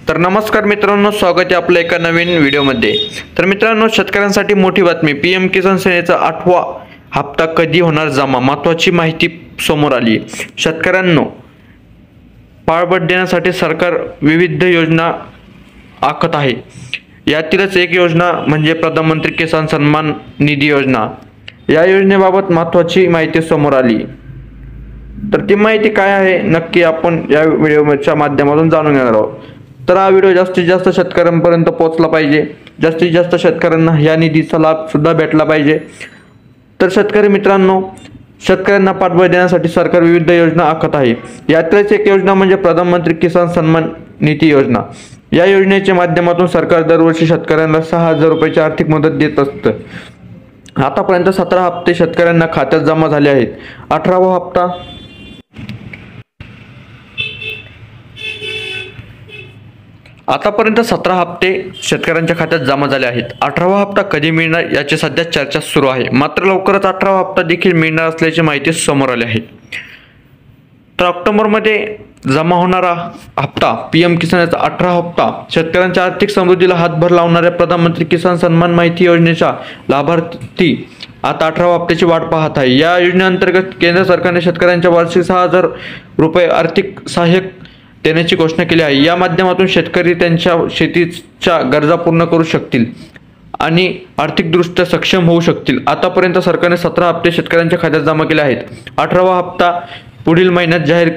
तर नमस्कार मित्रांनो, स्वागत आहे आपल्या एका नवीन व्हिडिओमध्ये। तर मित्रांनो, शेतकऱ्यांसाठी मोठी बातमी, पीएम किसान सेनेचा 8वा हप्ता कधी होणार जमा, महत्त्वाची माहिती समोर आली। शेतकऱ्यांनो, पाळबळ देण्यासाठी सरकार विविध योजना आखत आहे। यातीलच एक योजना म्हणजे प्रधानमंत्री किसान सन्मान निधी योजना। या योजनेबाबत महत्त्वाची माहिती समोर आली। तर ती माहिती काय आहे नक्की आपण या व्हिडिओच्या माध्यमातून जाणून घेणार आहोत। तर हा व्हिडिओ जास्तीत जास्त शेतकऱ्यांपर्यंत पोहोचला पाहिजे, जास्तीत जास्त शेतकऱ्यांना या निधीचा लाभ सुद्धा भेटला पाहिजे। तर शेतकरी मित्रांनो, शेतकऱ्यांना पाठबळ देण्यासाठी सरकार विविध योजना आखत आहे। यातलीच एक योजना म्हणजे प्रधानमंत्री किसान सन्मान निधी योजना। या योजनेच्या माध्यमातून सरकार दरवर्षी शेतकऱ्यांना 6,000 रुपयाची आर्थिक मदत देत असतं। आतापर्यंत 17 हप्ते शेतकऱ्यांना खात्यात जमा झाले आहेत। 18वा हप्ता आतापर्यंत 17 हप्ते शेतकऱ्यांच्या खात्यात जमा झाले आहेत। 18वा हप्ता कधी मिळणार याची सध्या चर्चा सुरू आहे, मात्र लवकरच 18वा हप्ता देखील मिळणार असल्याची माहिती समोर आली आहे। तर ऑक्टोबरमध्ये जमा होणारा हप्ता पीएम किसानचा 18 हप्ता शेतकऱ्यांच्या आर्थिक समृद्धीला हातभार लावणाऱ्या प्रधानमंत्री किसान सन्मान माहिती योजनेच्या लाभार्थी आता 18व्या हप्त्याची वाट पाहत आहे। या योजनेअंतर्गत केंद्र सरकारने शेतकऱ्यांच्या वार्षिक 6,000 रुपये आर्थिक सहाय्य देण्याची घोषणा केली आहे। या माध्यमातून शेतकरी त्यांच्या शेतीच्या गरजा पूर्ण करू शकतील आणि आर्थिकदृष्ट्या सक्षम होऊ शकतील। आतापर्यंत सरकारने 17 हप्ते शेतकऱ्यांच्या खात्यात जमा केले आहेत। 18वा हप्ता पुढील महिन्यात जाहीर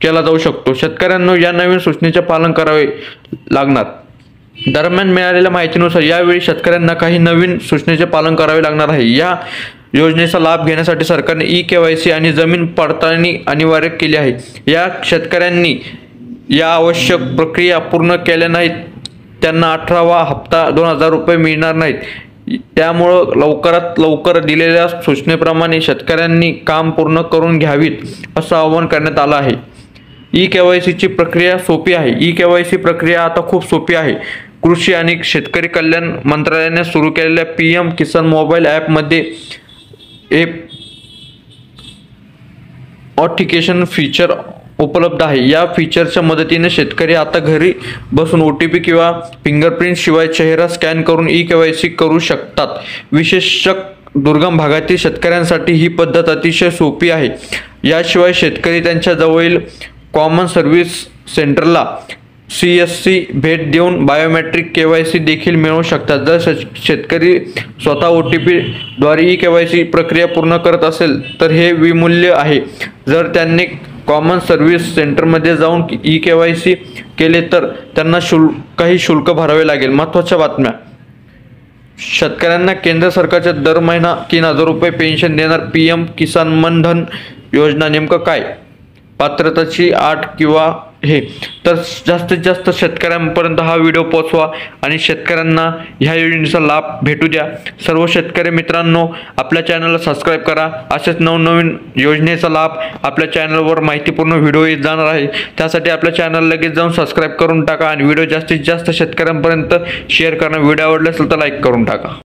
केला जाऊ शकतो। शेतकऱ्यांना या नवीन सूचनेचे पालन करावे लागणार। दरम्यान मिळालेल्या माहितीनुसार यावेळी शेतकऱ्यांना काही नवीन सूचनेचे पालन करावे लागणार आहे। या योजनेचा लाभ घेण्यासाठी सरकारने ई-केवायसी आणि जमीन पडताळणी अनिवार्य केली आहे। या शेतकऱ्यांनी या आवश्यक प्रक्रिया पूर्ण केल्या नाहीत त्यांना 18वा हप्ता 2,000 रुपये मिळणार नाहीत। त्यामुळे लवकरात लवकर दिलेल्या सूचनेप्रमाणे शेतकऱ्यांनी काम पूर्ण करून घ्यावीत असं आवाहन करण्यात आलं आहे। ई-केवायसीची प्रक्रिया सोपी आहे। ई-केवायसी प्रक्रिया आता खूप सोपी आहे। कृषी आणि शेतकरी कल्याण मंत्रालयाने सुरू केलेल्या पीएम किसान मोबाईल ॲपमध्ये ऑथेंटिकेशन फीचर उपलब्ध आहे। या फीचरच्या मदतीने शेतकरी आता घरी बसून OTP किंवा फिंगरप्रिंट शिवाय चेहरा स्कॅन करून ई-केवायसी करू शकतात। विशेषतः दुर्गम भागातील शेतकऱ्यांसाठी ही पद्धत अतिशय सोपी आहे। याशिवाय शेतकरी त्यांच्या जवळील कॉमन सर्व्हिस सेंटरला CSC भेट देऊन बायोमेट्रिक केवायसी देखील मिळवू शकतात। जर शेतकरी स्वतः OTP द्वारे ई-केवायसी प्रक्रिया पूर्ण करत असेल तर हे विनामूल्य आहे। जर त्यांनी कॉमन सर्व्हिस सेंटरमध्ये जाऊन ई-केवायसी केले तर त्यांना काही शुल्क भरावे लागेल। महत्त्वाच्या बातम्या, शेतकऱ्यांना केंद्र सरकारच्या दर महिना 3,000 रुपये पेन्शन देणार पीएम किसान मान धन योजना। नेमकं काय, पात्रताची अट किंवा हे, तर जास्तीत जास्त शेतकऱ्यांपर्यंत हा व्हिडिओ पोहोचवा आणि शेतकऱ्यांना ह्या योजनेचा लाभ भेटू द्या। सर्व शेतकरी मित्रांनो, आपल्या चॅनलला सबस्क्राईब करा। असेच नवनवीन योजनेचा लाभ आपल्या चॅनलवर माहितीपूर्ण व्हिडिओ येत जाणार आहे। त्यासाठी आपल्या चॅनल लगेच जाऊन सबस्क्राईब करून टाका आणि व्हिडिओ जास्तीत जास्त शेतकऱ्यांपर्यंत शेअर करा। व्हिडिओ आवडला असेल तर लाईक करून टाका।